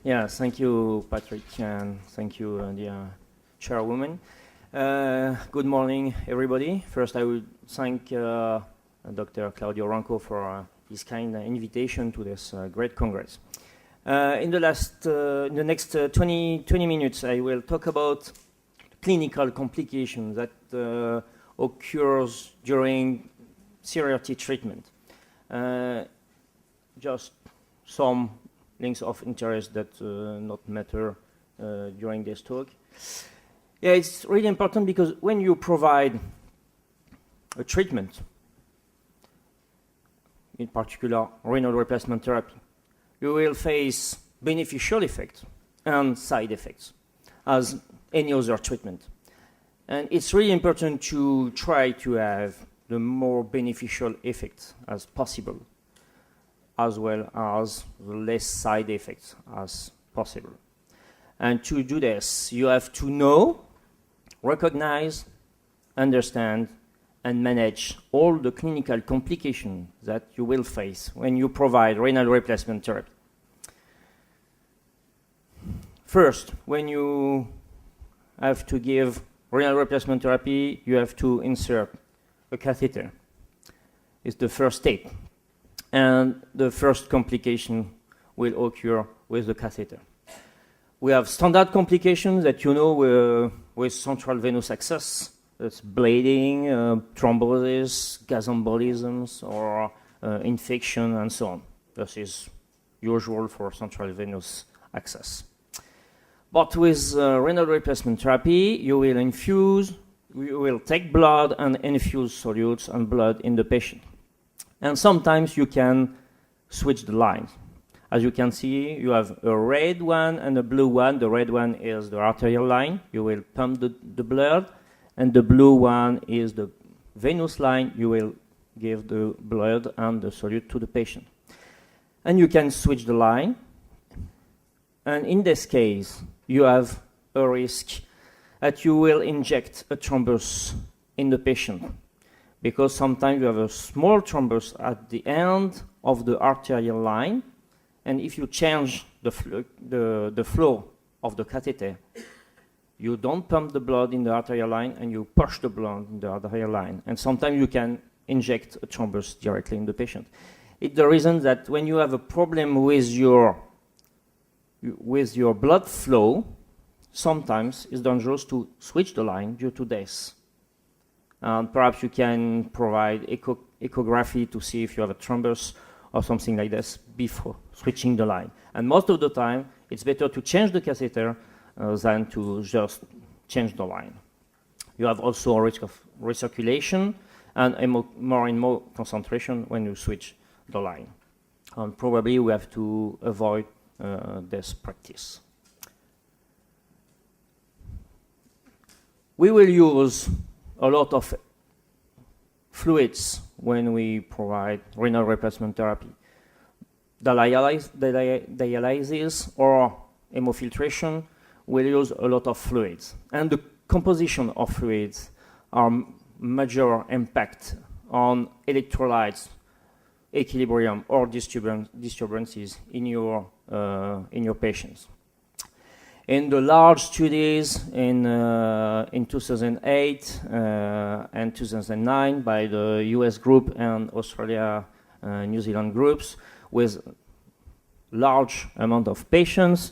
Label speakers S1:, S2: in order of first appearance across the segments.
S1: Yeah, thank you, Patrick, and thank you, dear chairwoman. Good morning, everybody. First, I would thank Dr. Claudio Ranco for his kind invitation to this great congress. In the next 20 minutes, I will talk about clinical complications that occurs during CRT treatment. Just some links of interest that not matter during this talk. Yeah, it's really important because when you provide a treatment, in particular renal replacement therapy, you will face beneficial effects and side effects as any other treatment. And it's really important to try to have the more beneficial effects as possible, as well as the less side effects as possible. And to do this, you have to know, recognize, understand, and manage all the clinical complications that you will face when you provide renal replacement therapy. First, when you have to give renal replacement therapy, you have to insert a catheter. It's the first step. And the first complication will occur with the catheter. We have standard complications that you know with central venous access. That's bleeding, thrombosis, gas embolisms, or infection, and so on. This is usual for central venous access. But with renal replacement therapy, you will take blood and infuse solutes and blood in the patient. And sometimes you can switch the lines. As you can see, you have a red one and a blue one. The red one is the arterial line. You will pump the blood. And the blue one is the venous line. You will give the blood and the solute to the patient. And you can switch the line. And in this case, you have a risk that you will inject a thrombus in the patient, because sometimes you have a small thrombus at the end of the arterial line, and if you change the flow of the catheter, you don't pump the blood in the arterial line and you push the blood in the arterial line, and sometimes you can inject a thrombus directly in the patient. It's the reason that when you have a problem with your blood flow, sometimes it's dangerous to switch the line due to this. And perhaps you can provide echography to see if you have a thrombus or something like this before switching the line. And most of the time, it's better to change the catheter than to just change the line. You have also a risk of recirculation and more concentration when you switch the line. And probably we have to avoid this practice. We will use a lot of fluids when we provide renal replacement therapy. Dialysis or hemofiltration will use a lot of fluids. And the composition of fluids are major impact on electrolytes, equilibrium, or disturbances in your patients. In the large studies in 2008 and 2009 by the US group and Australia, New Zealand groups with large amount of patients,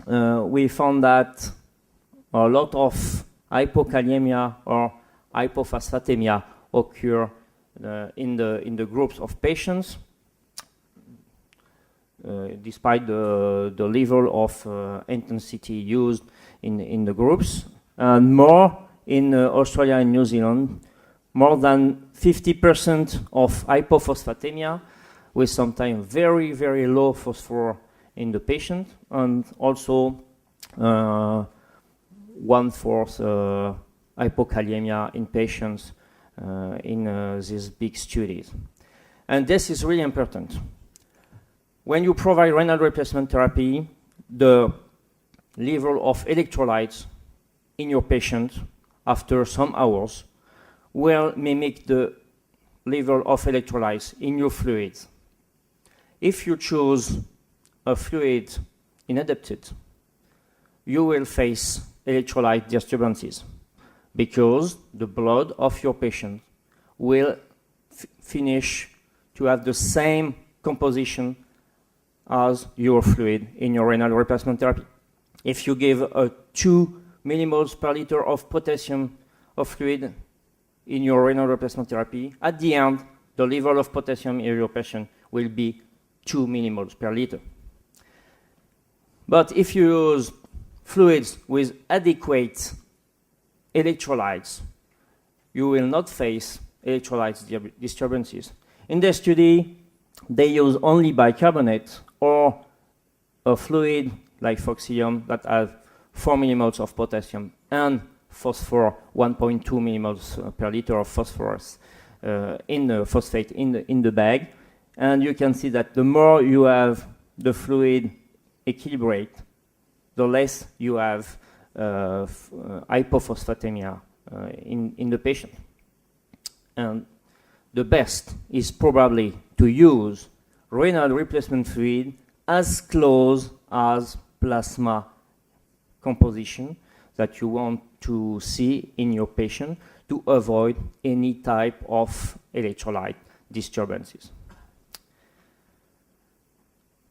S1: we found that a lot of hypokalemia or hypophosphatemia occur in the groups of patients. Despite the level of intensity used in the groups, and more in Australia and New Zealand, more than 50% of hypophosphatemia, with sometimes very, very low phosphor in the patient, and also 1/4 hypokalemia in patients in these big studies. And this is really important. When you provide renal replacement therapy, the level of electrolytes in your patient after some hours will mimic the level of electrolytes in your fluids. If you choose a fluid inadapted, you will face electrolyte disturbances because the blood of your patient will finish to have the same composition as your fluid in your renal replacement therapy. If you give 2 millimoles per liter of potassium of fluid in your renal replacement therapy, at the end, the level of potassium in your patient will be 2 millimoles per liter. But if you use fluids with adequate electrolytes, you will not face electrolytes disturbances. In the study, they use only bicarbonate or a fluid like Foxium that has 4 millimoles of potassium and phosphor 1.2 millimoles per liter of phosphorus in the phosphate in the bag. And you can see that the more you have the fluid equilibrate, the less you have hypophosphatemia in the patient. And the best is probably to use renal replacement fluid as close as plasma composition that you want to see in your patient to avoid any type of electrolyte disturbances.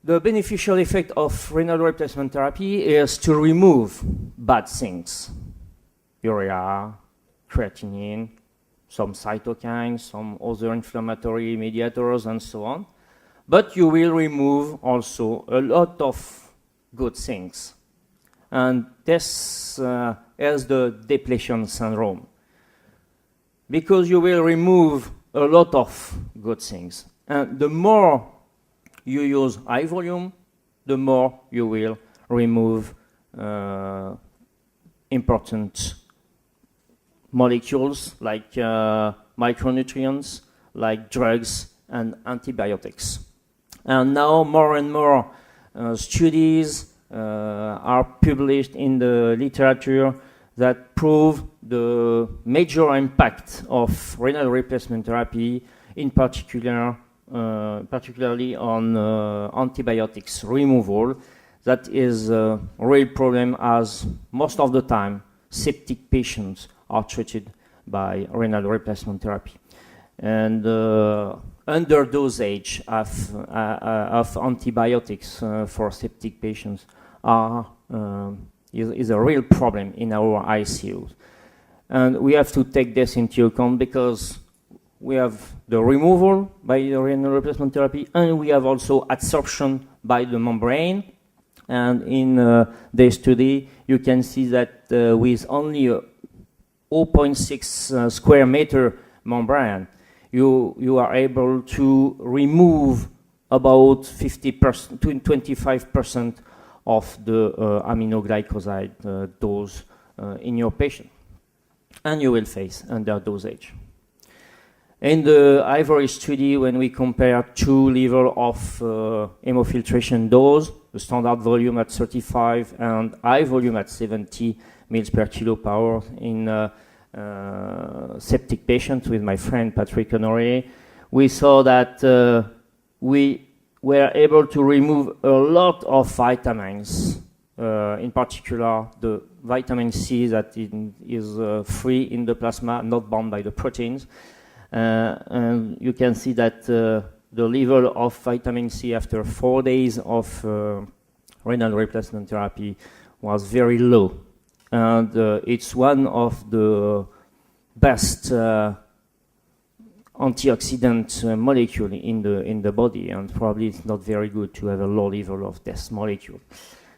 S1: The beneficial effect of renal replacement therapy is to remove bad things, urea, creatinine, some cytokines, some other inflammatory mediators, and so on. But you will remove also a lot of good things. And this is the depletion syndrome. Because you will remove a lot of good things. And the more you use high volume, the more you will remove important molecules like micronutrients, like drugs and antibiotics. And now more and more studies are published in the literature that prove the major impact of renal replacement therapy, in particular, particularly on antibiotics removal. That is a real problem, as most of the time septic patients are treated by renal replacement therapy. And underdosage of antibiotics for septic patients is a real problem in our ICUs. And we have to take this into account because we have the removal by the renal replacement therapy, and we have also adsorption by the membrane. And in the study, you can see that with only a 0.6 square meter membrane, you are able to remove about 50% to 25% of the aminoglycoside dose in your patient. And you will face underdosage. In the Ivory study, when we compare 2 levels of hemofiltration dose, the standard volume at 35 and high volume at 70 mils per kilo per hour in septic patients with my friend Patrick Honoré, we saw that we were able to remove a lot of vitamins, in particular the vitamin C that is free in the plasma, not bound by the proteins. And you can see that the level of vitamin C after 4 days of renal replacement therapy was very low. And it's one of the best antioxidant molecule in the body, and probably it's not very good to have a low level of this molecule.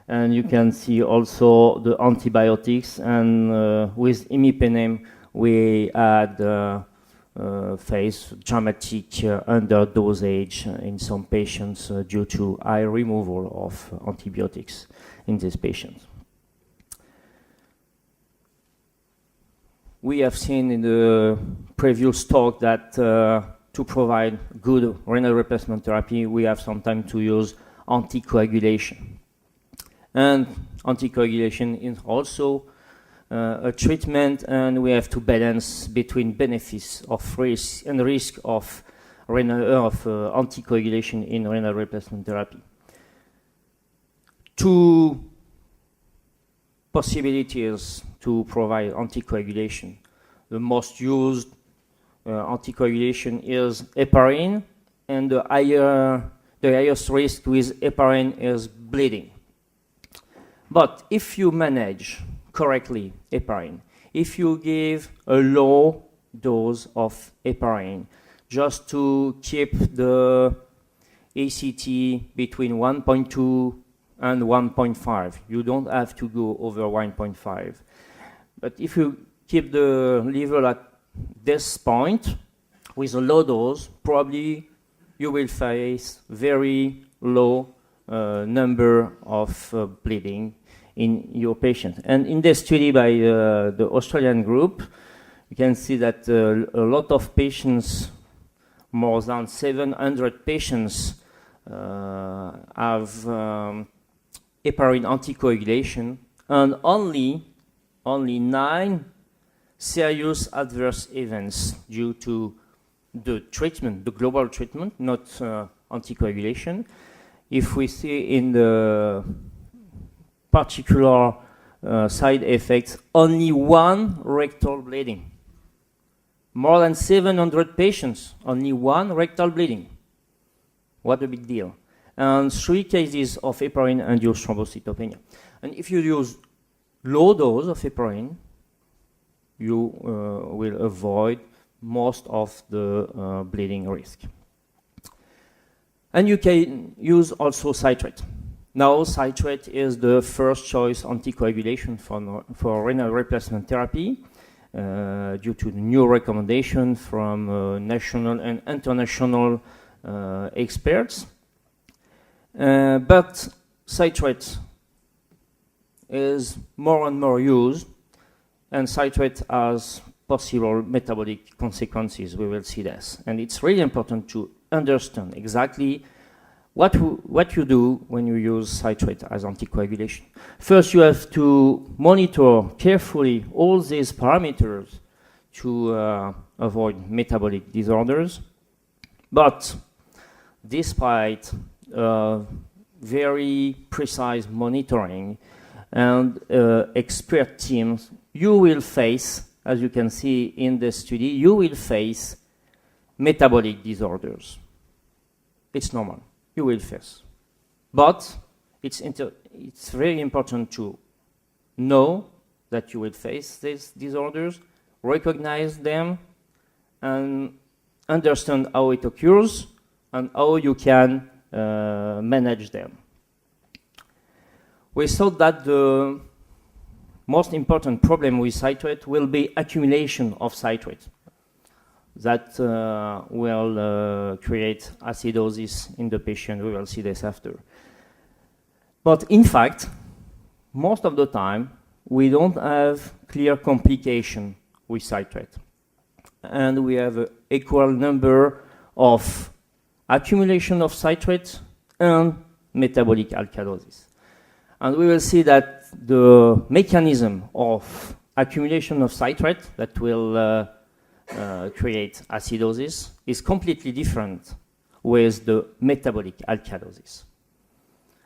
S1: And you can see also the antibiotics, and with imipenem we had face dramatic underdosage in some patients due to high removal of antibiotics in these patients. We have seen in the previous talk that to provide good renal replacement therapy, we have sometimes to use anticoagulation. And anticoagulation is also a treatment, and we have to balance between benefits of risk and risk of anticoagulation in renal replacement therapy. two possibilities to provide anticoagulation. The most used anticoagulation is heparin, and the highest risk with heparin is bleeding. But if you manage correctly heparin, if you give a low dose of heparin just to keep the ACT between 1.2 and 1.5, you don't have to go over 1.5. But if you keep the level at this point with a low dose, probably you will face very low number of bleeding in your patient. And in this study by the Australian group, you can see that a lot of patients, more than 700 patients, have heparin anticoagulation, and only 9 serious adverse events due to the treatment, the global treatment, not anticoagulation. If we see in the particular side effects, only 1 rectal bleeding. More than 700 patients, only 1 rectal bleeding. What a big deal. And 3 cases of heparin-induced thrombocytopenia. And if you use low dose of heparin, you will avoid most of the bleeding risk. And you can use also citrate. Now, citrate is the first choice anticoagulation for renal replacement therapy due to the new recommendation from national and international experts. But citrate is more and more used, and citrate has possible metabolic consequences. We will see this. And it's really important to understand exactly what you do when you use citrate as anticoagulation. First, you have to monitor carefully all these parameters to avoid metabolic disorders. But despite very precise monitoring and expert teams, you will face, as you can see in the study, you will face metabolic disorders. It's normal. You will face. But it's very important to know that you will face these disorders, recognize them, and understand how it occurs and how you can manage them. We thought that the most important problem with citrate will be accumulation of citrate. That will create acidosis in the patient. We will see this after. But in fact, most of the time, we don't have clear complication with citrate. And we have an equal number of accumulation of citrate and metabolic alkalosis. And we will see that the mechanism of accumulation of citrate that will create acidosis is completely different with the metabolic alkalosis.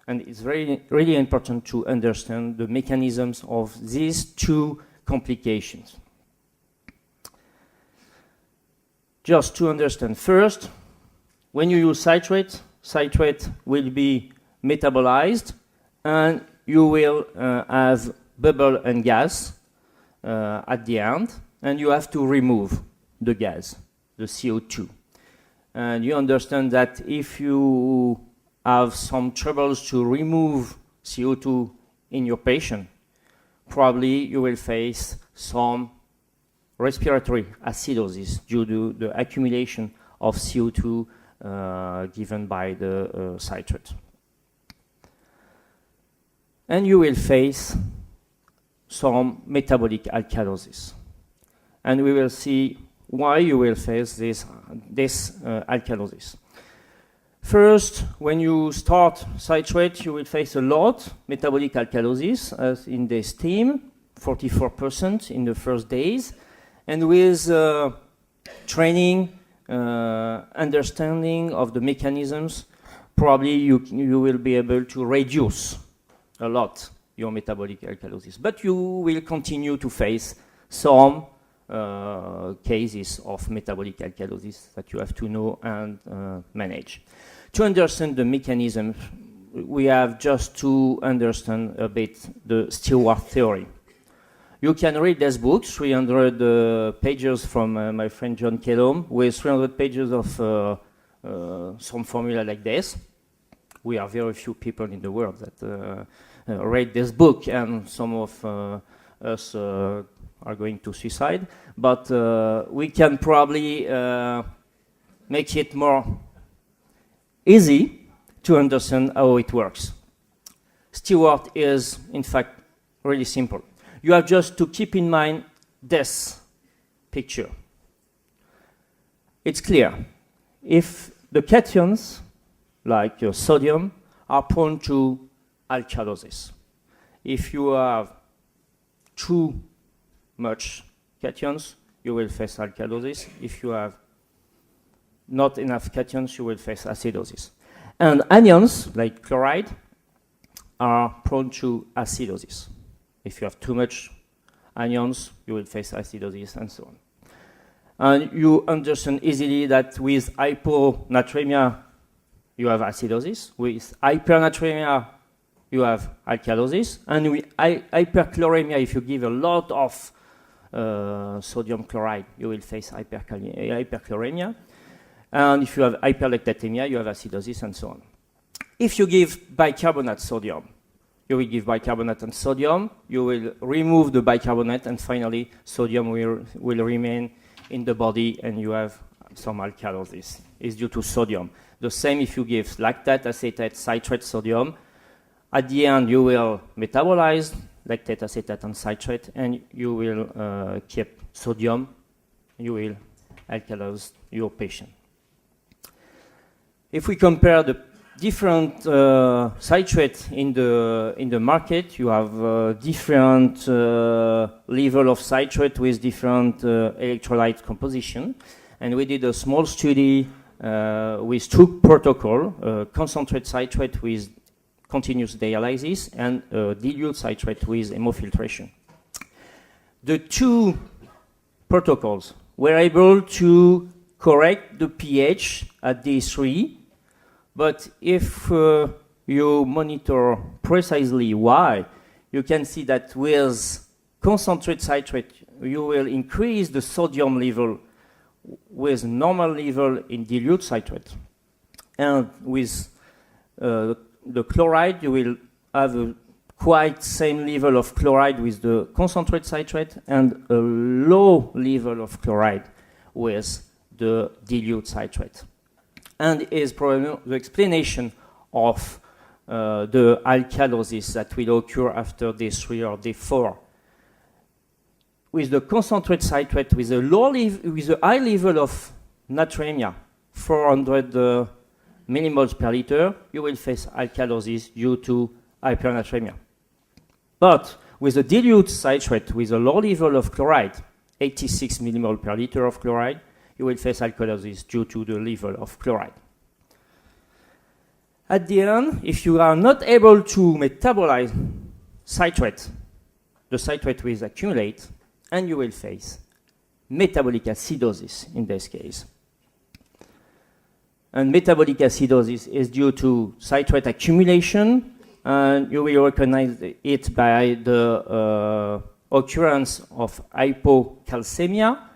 S1: And it's really important to understand the mechanisms of these two complications. Just to understand, first, when you use citrate, citrate will be metabolized and you will have bubble and gas at the end, and you have to remove the gas, the CO2. And you understand that if you have some troubles to remove CO2 in your patient, probably you will face some respiratory acidosis due to the accumulation of CO2 given by the citrate. And you will face some metabolic alkalosis. And we will see why you will face this alkalosis. First, when you start citrate, you will face a lot metabolic alkalosis, as in this team, 44% in the first days. And with training, understanding of the mechanisms, probably you will be able to reduce a lot your metabolic alkalosis. But you will continue to face some cases of metabolic alkalosis that you have to know and manage. To understand the mechanism, we have just to understand a bit the Stewart theory. You can read this book, 300 pages from my friend John Kellum, with 300 pages of some formula like this. We are very few people in the world that read this book, and some of us are going to suicide. But we can probably make it more easy to understand how it works. Stewart is, in fact, really simple. You have just to keep in mind this picture. It's clear. If the cations, like sodium, are prone to alkalosis. If you have too much cations, you will face alkalosis. If you have not enough cations, you will face acidosis. And anions, like chloride, are prone to acidosis. If you have too much anions, you will face acidosis and so on. And you understand easily that with hyponatremia, you have acidosis. With hypernatremia, you have alkalosis. And with hyperchloremia, if you give a lot of sodium chloride, you will face hyperchloremia. And if you have hyperlactatemia, you have acidosis and so on. If you give bicarbonate sodium, you will give bicarbonate and sodium, you will remove the bicarbonate, and finally sodium will remain in the body, and you have some alkalosis. It's due to sodium. The same if you give lactate, acetate, citrate, sodium. At the end, you will metabolize lactate, acetate, and citrate, and you will keep sodium. You will alkalize your patient. If we compare the different citrates in the market, you have different level of citrate with different electrolyte composition. And we did a small study with two protocols, concentrate citrate with continuous dialysis and dilute citrate with hemofiltration. The two protocols were able to correct the pH at day 3. But if you monitor precisely why, you can see that with concentrate citrate, you will increase the sodium level with normal level in dilute citrate. And with the chloride, you will have a quite same level of chloride with the concentrate citrate and a low level of chloride with the dilute citrate. And is probably the explanation of the alkalosis that will occur after day 3 or day 4. With the concentrate citrate, with a high level of natremia, 400 millimoles per liter, you will face alkalosis due to hypernatremia. But with the dilute citrate, with a low level of chloride, 86 millimoles per liter of chloride, you will face alkalosis due to the level of chloride. At the end, if you are not able to metabolize citrate, the citrate will accumulate, and you will face metabolic acidosis in this case. And metabolic acidosis is due to citrate accumulation, and you will recognize it by the occurrence of hypocalcemia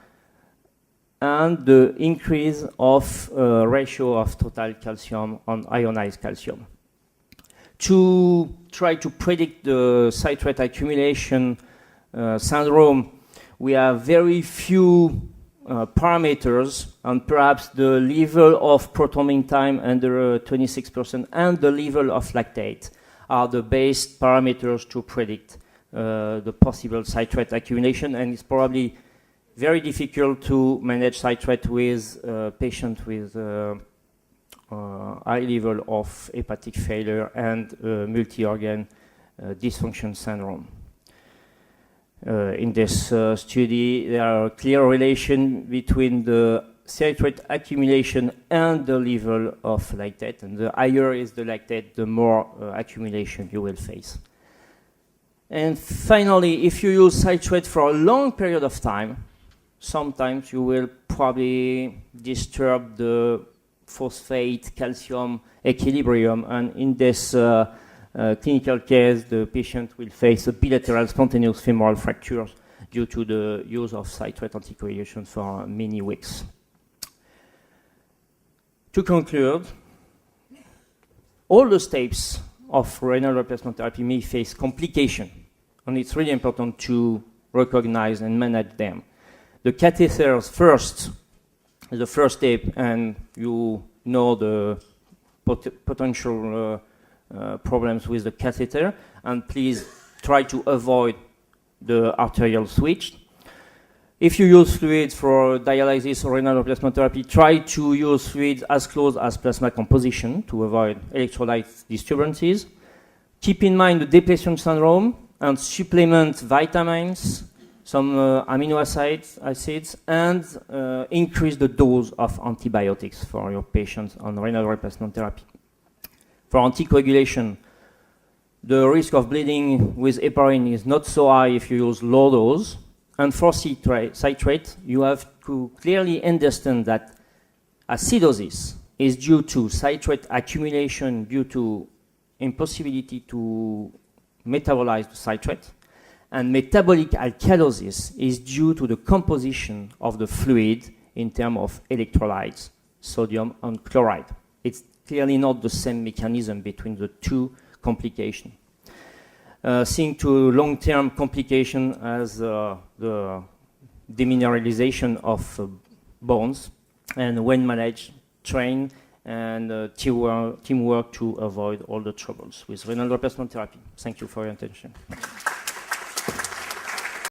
S1: and the increase of ratio of total calcium on ionized calcium. To try to predict the citrate accumulation syndrome, we have very few parameters, and perhaps the level of proton time under 26% and the level of lactate are the best parameters to predict the possible citrate accumulation, and it's probably very difficult to manage citrate with patients with high level of hepatic failure and multi-organ dysfunction syndrome. In this study, there are clear relation between the citrate accumulation and the level of lactate, and the higher is the lactate, the more accumulation you will face. And finally, if you use citrate for a long period of time, sometimes you will probably disturb the phosphate calcium equilibrium, and in this clinical case, the patient will face a bilateral spontaneous femoral fracture due to the use of citrate anticoagulation for many weeks. To conclude, all the steps of renal replacement therapy may face complication, and it's really important to recognize and manage them. The catheters first is the first step, and you know the potential problems with the catheter, and please try to avoid the arterial switch. If you use fluids for dialysis or renal replacement therapy, try to use fluids as close as plasma composition to avoid electrolyte disturbances. Keep in mind the depletion syndrome and supplement vitamins, some amino acids, and increase the dose of antibiotics for your patients on renal replacement therapy. For anticoagulation, the risk of bleeding with heparin is not so high if you use low dose. And for citrate, you have to clearly understand that acidosis is due to citrate accumulation due to impossibility to metabolize the citrate, and metabolic alkalosis is due to the composition of the fluid in terms of electrolytes, sodium and chloride. It's clearly not the same mechanism between the two complications. Seeing to long-term complication as the demineralization of bones, and when managed, train and teamwork to avoid all the troubles with renal replacement therapy. Thank you for your attention.